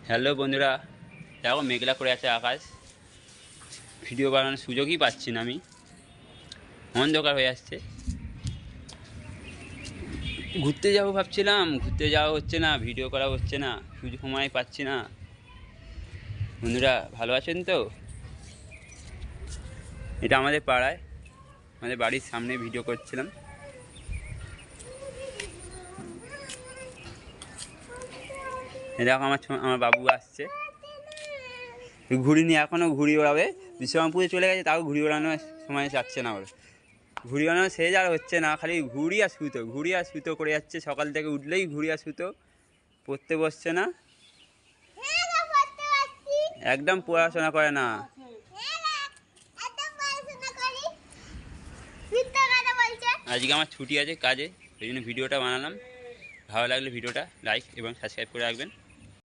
Hello বন্ধুরা, দেখো মেঘলা করে আছে আকাশ। ভিডিও বানানোর সুযোগই পাচ্ছি না, আমি অন্ধকার হয়ে আসছে। ঘুরতে যাবো ভাবছিলাম, ঘুরতে যাওয়া হচ্ছে না, ভিডিও করা হচ্ছে না, সুযোগ সময় পাচ্ছি না। বন্ধুরা ভালো আছেন তো? এটা আমাদের পাড়ায়, আমাদের বাড়ির সামনে ভিডিও করছিলাম। দেখো আমার বাবু আসছে ঘুড়ি নিয়ে, এখনও ঘুড়ি ওড়াবে। বিশ্বকর্মা চলে গেছে, তাও ঘুড়ি ওড়ানোর সময় যাচ্ছে না। ওর ঘুড়ি ওড়ানো সে আর হচ্ছে না, খালি ঘুড়ি আর সুতো করে যাচ্ছে। সকাল থেকে উঠলেই ঘুড়ি আর সুতো, পড়তে বসছে না, একদম পড়াশোনা করে না। আজকে আমার ছুটি আছে কাজে, সেই জন্য ভিডিওটা বানালাম। ভালো লাগলে ভিডিওটা লাইক এবং সাবস্ক্রাইব করে রাখবেন।